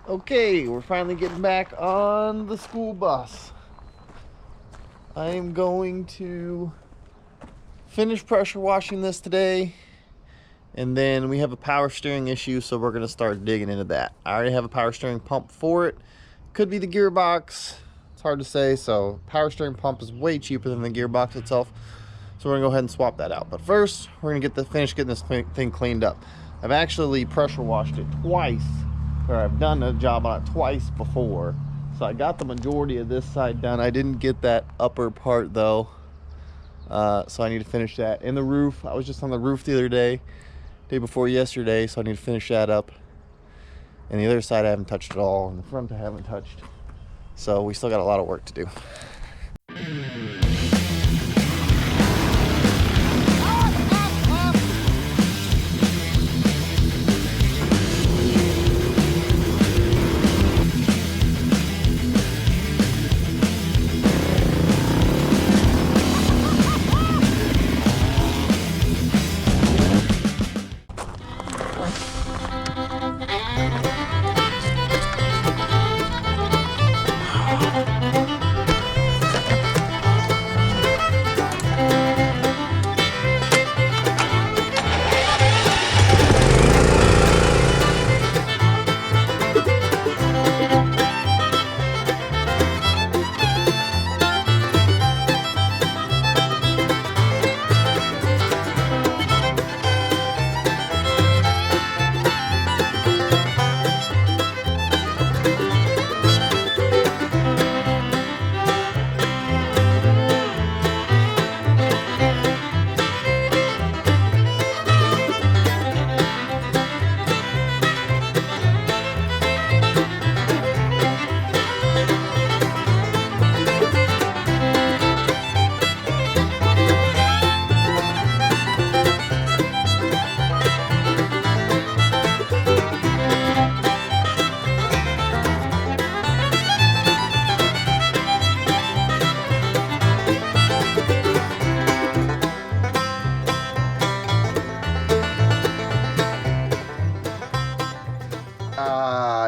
Okay, we're finally getting back on the school bus. I am going to finish pressure washing this today, and then we have a power steering issue, so we're going to start digging into that. I already have a power steering pump for it. Could be the gearbox. It's hard to say, so power steering pump is way cheaper than the gearbox itself, so we're going to go ahead and swap that out. But first, we're going to finish getting this thing cleaned up. I've actually pressure washed it twice. Or I've done a job on it twice before, so I got the majority of this side done. I didn't get that upper part though, so I need to finish that. And the roof, I was just on the roof the other day before yesterday, so I need to finish that up. And the other side I haven't touched at all, and the front I haven't touched, so we still got a lot of work to do.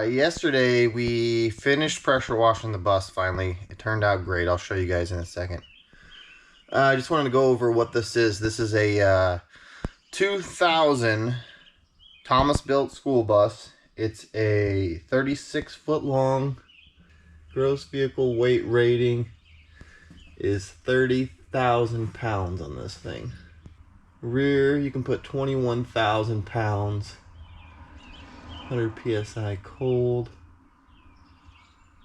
Yesterday we finished pressure washing the bus finally. It turned out great. I'll show you guys in a second. I just wanted to go over what this is. This is a 2000 Thomas built school bus. It's a 36-foot long. Gross vehicle weight rating is 30,000 pounds on this thing. Rear, you can put 21,000 pounds. 100 psi cold.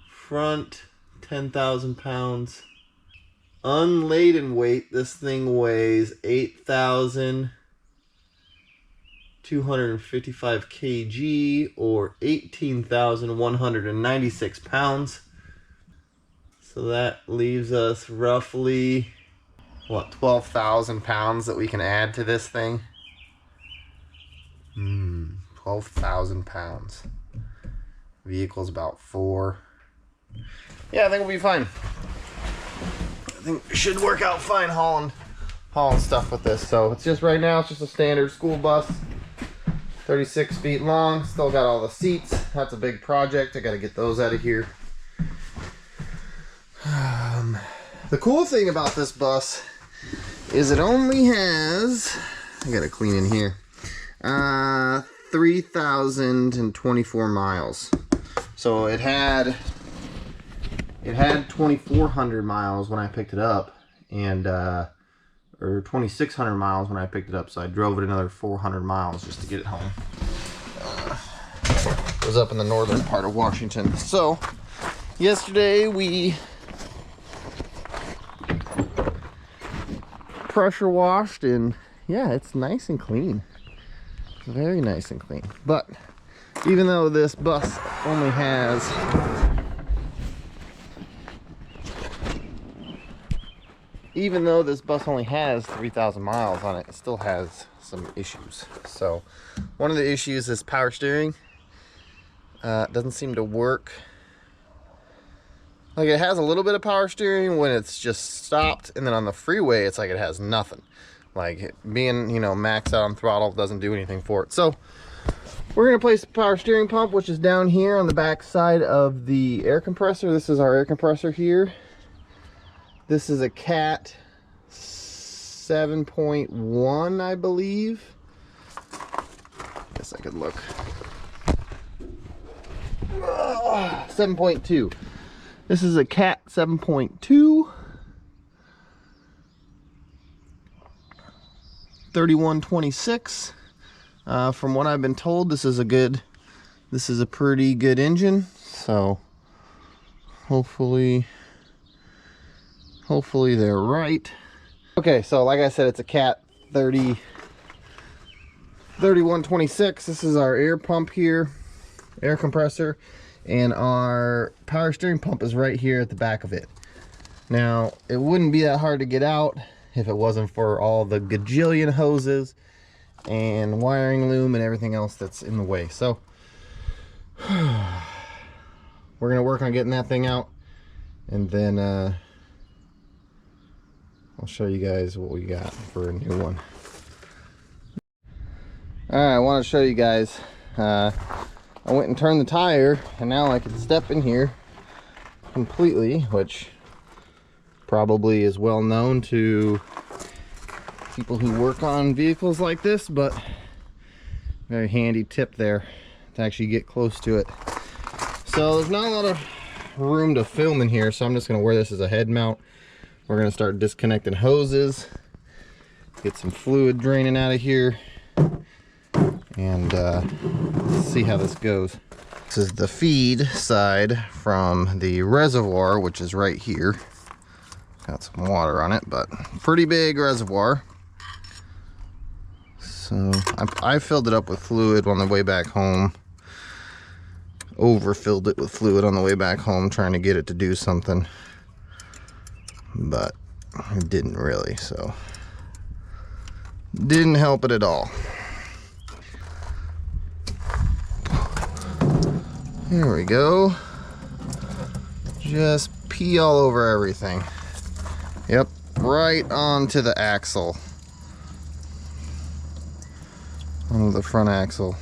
Front, 10,000 pounds. Unladen weight, this thing weighs 8,255 kg or 18,196 pounds. So that leaves us roughly, what, 12,000 pounds that we can add to this thing. 12,000 pounds. Vehicle's about 4. Yeah, I think we'll be fine. I think it should work out fine hauling stuff with this. So it's just right now, it's just a standard school bus. 36 feet long. Still got all the seats. That's a big project. I got to get those out of here. The cool thing about this bus is it only has, I got to clean in here, 3,024 miles. So it had 2,400 miles when I picked it up, and or 2,600 miles when I picked it up. So I drove it another 400 miles just to get it home. It was up in the northern part of Washington. So yesterday we pressure washed, and yeah, it's nice and clean. Very nice and clean. But even though this bus only has even though this bus only has 3,000 miles on it, it still has some issues. So one of the issues is power steering. Doesn't seem to work. Like, it has a little bit of power steering when it's just stopped, and then on the freeway it's like it has nothing. Like, being, you know, maxed out on throttle doesn't do anything for it. So We're going to place the power steering pump, which is down here on the back side of the air compressor. This is our air compressor here. This is a Cat 7.1, I believe. Guess I could look. 7.2. This is a Cat 7.2. 3126. From what I've been told, this is a pretty good engine. So hopefully they're right. Okay, so like I said, it's a Cat 3126. This is our air pump here, air compressor, and our power steering pump is right here at the back of it. Now, it wouldn't be that hard to get out if it wasn't for all the gajillion hoses and wiring loom and everything else that's in the way. So we're gonna work on getting that thing out, and then I'll show you guys what we got for a new one. All right, I want to show you guys. I went and turned the tire, and now I can step in here completely, which probably is well known to people who work on vehicles like this, but very handy tip there to actually get close to it. So there's not a lot of room to film in here, so I'm just going to wear this as a head mount. We're going to start disconnecting hoses, get some fluid draining out of here, and see how this goes. This is the feed side from the reservoir, which is right here. Got some water on it, but pretty big reservoir. So I filled it up with fluid on the way back home. Overfilled it with fluid on the way back home, trying to get it to do something, but it didn't really, so didn't help it at all. Here we go. Just pee all over everything. Yep, right onto the axle. Onto the front axle.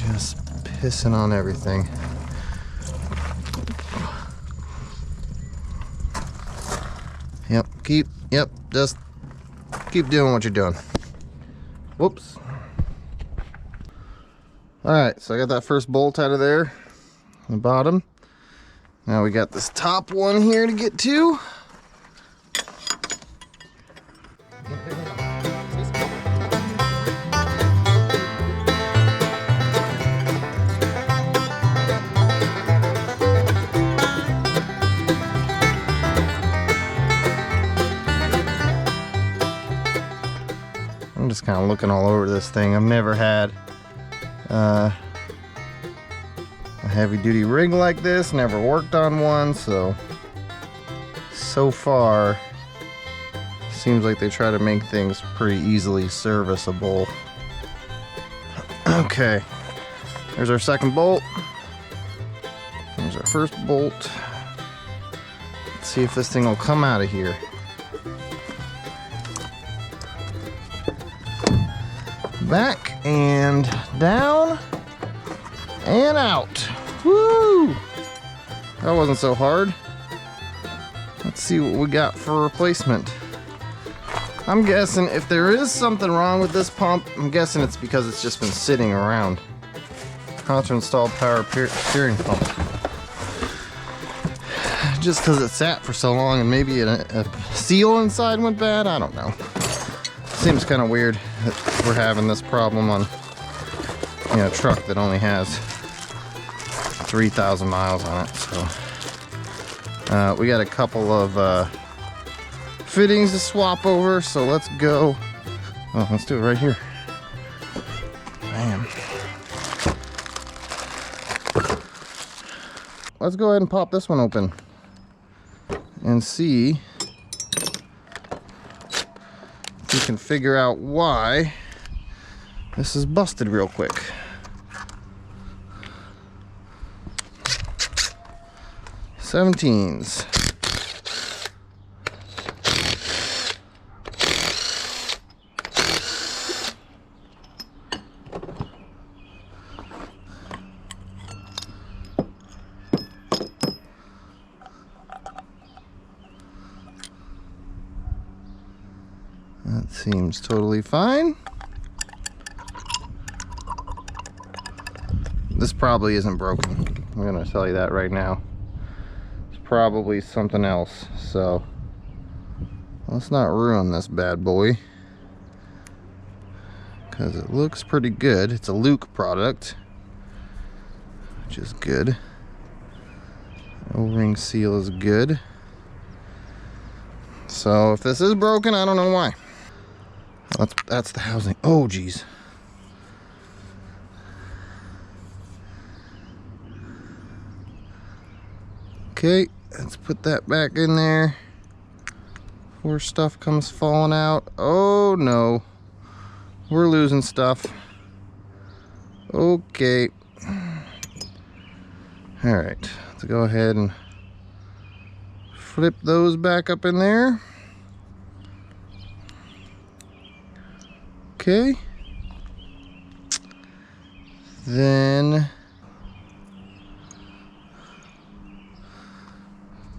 Just pissing on everything. Yep, just keep doing what you're doing. Whoops. Alright, so I got that first bolt out of there, the bottom. Now we got this top one here to get to. I'm just kind of looking all over this thing. I've never had a heavy duty rig like this, never worked on one, so far seems like they try to make things pretty easily serviceable. Okay, there's our second bolt. There's our first bolt. Let's see if this thing will come out of here. Back and down and out. Woo! That wasn't so hard. Let's see what we got for replacement. I'm guessing if there is something wrong with this pump, I'm guessing it's because it's just been sitting around. How to install power steering pump? Just because it sat for so long, and maybe a seal inside went bad. I don't know. Seems kind of weird that we're having this problem on, you know, a truck that only has 3,000 miles on it. So we got a couple of fittings to swap over, so let's go. Oh, let's do it right here. Bam. Let's go ahead and pop this one open and see if we can figure out why this is busted real quick. Seventeens. Seems totally fine. This probably isn't broken. I'm gonna tell you that right now. It's probably something else. So let's not ruin this bad boy, because it looks pretty good. It's a Luke product, which is good. O-ring seal is good. So if this is broken, I don't know why. That's the housing. Oh geez. Okay, let's put that back in there before stuff comes falling out. Oh no, we're losing stuff. Okay. All right, let's go ahead and flip those back up in there. Okay. Then,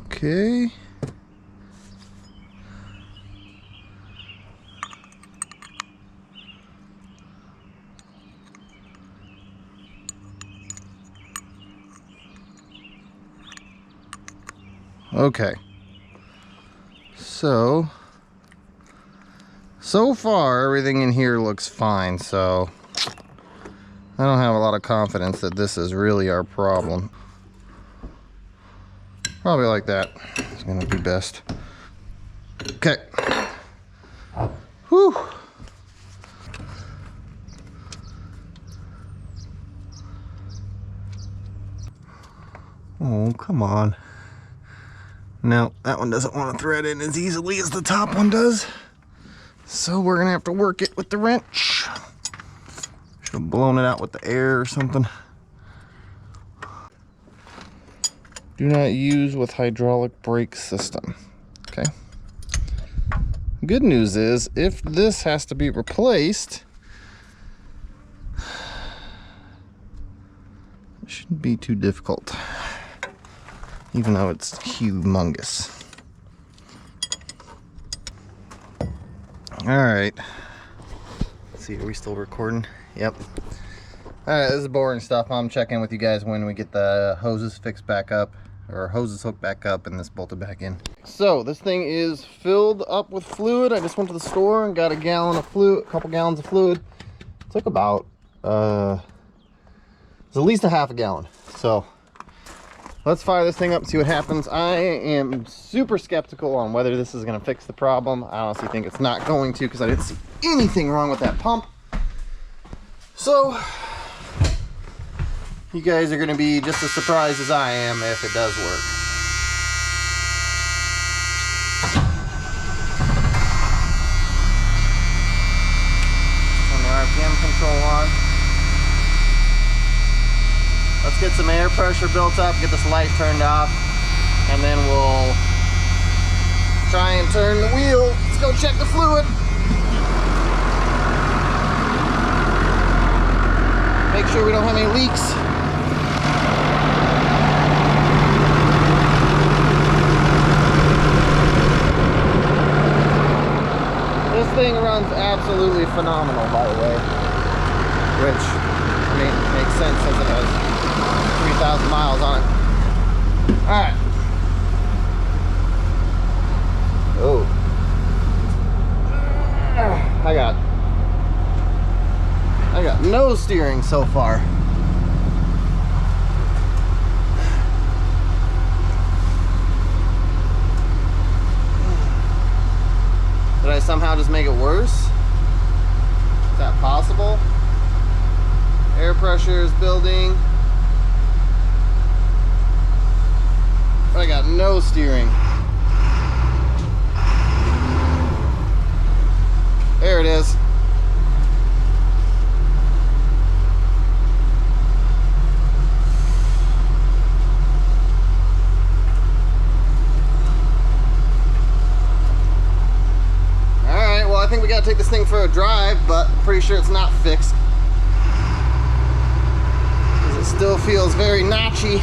okay. Okay. So far everything in here looks fine, so I don't have a lot of confidence that this is really our problem. Probably like that. It's gonna be best. Okay. Whew. Oh, come on. No, that one doesn't want to thread in as easily as the top one does. So we're gonna have to work it with the wrench. Should have blown it out with the air or something. Do not use with hydraulic brake system. Okay. Good news is, if this has to be replaced, it shouldn't be too difficult, even though it's humongous. All right. Let's see, are we still recording? Yep. All right, this is boring stuff. I'm checking with you guys when we get the hoses fixed back up, or hoses hooked back up and this bolted back in. So this thing is filled up with fluid. I just went to the store and got a gallon of fluid, a couple gallons of fluid. It took about, it's at least a half a gallon. So let's fire this thing up and see what happens. I am super skeptical on whether this is going to fix the problem. I honestly think it's not going to, because I didn't see anything wrong with that pump. So you guys are going to be just as surprised as I am if it does work. Turn the RPM control on. Let's get some air pressure built up, get this light turned off, and then we'll try and turn the wheel. Let's go check the fluid. Make sure we don't have any leaks. This thing runs absolutely phenomenal, by the way, which, I mean, makes sense since it has 3,000 miles on it. All right. Oh. I got no steering so far. Did I somehow just make it worse? Is that possible? Air pressure is building. But I got no steering. There it is. Alright, well I think we gotta take this thing for a drive, but I'm pretty sure it's not fixed. Because it still feels very notchy.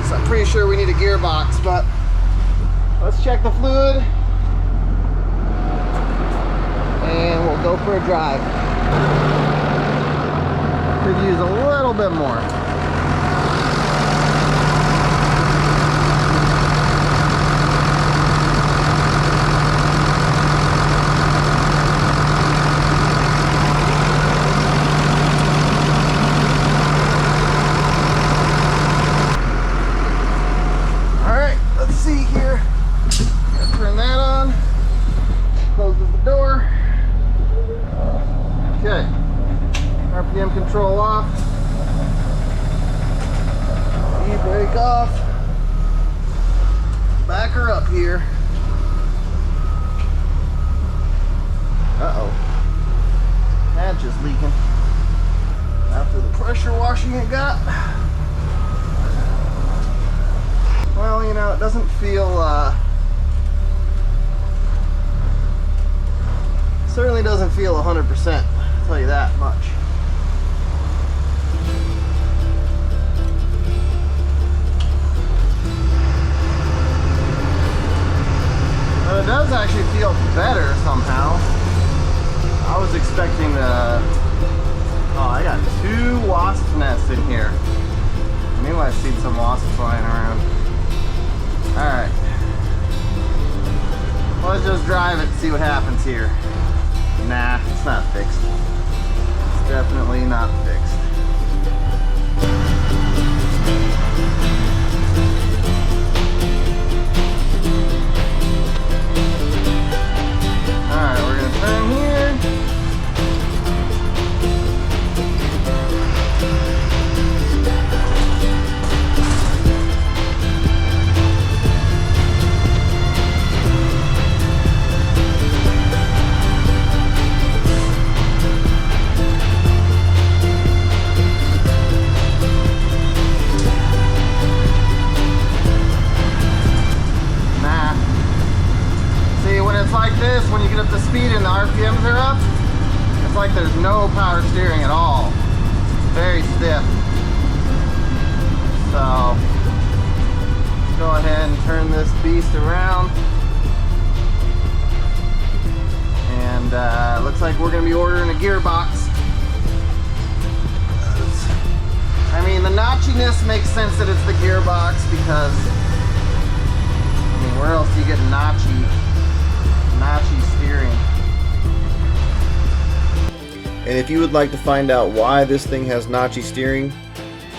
So I'm pretty sure we need a gearbox, but let's check the fluid. we'll go for a drive. Could use a little bit more. RPM control off, e-brake off, back her up here. Uh-oh, hatch is leaking after the pressure washing it got. Well, you know, it doesn't feel, certainly doesn't feel 100%, I'll tell you that much. But it does actually feel better somehow. I was expecting the... Oh, I got 2 wasp nests in here. I knew I've seen some wasps flying around. Alright. Let's just drive it and see what happens here. Nah, it's not fixed. It's definitely not fixed. Alright, we're gonna turn here. When you get up to speed and the RPMs are up, it's like there's no power steering at all. It's very stiff. So let's go ahead and turn this beast around. And looks like we're going to be ordering a gearbox. I mean, the notchiness makes sense that it's the gearbox because, I mean, where else do you get notchy steering? And if you would like to find out why this thing has notchy steering,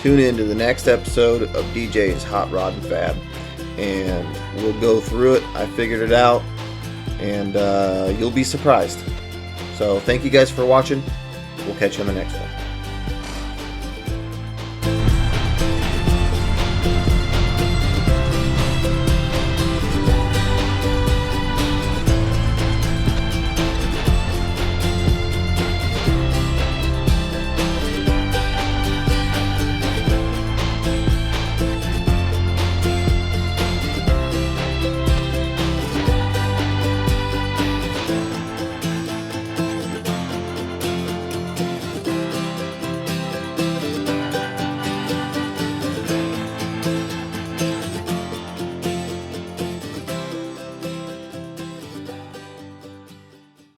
tune in to the next episode of DJ's Hot Rod and Fab, and we'll go through it. I figured it out, and you'll be surprised. So thank you guys for watching. We'll catch you on the next one.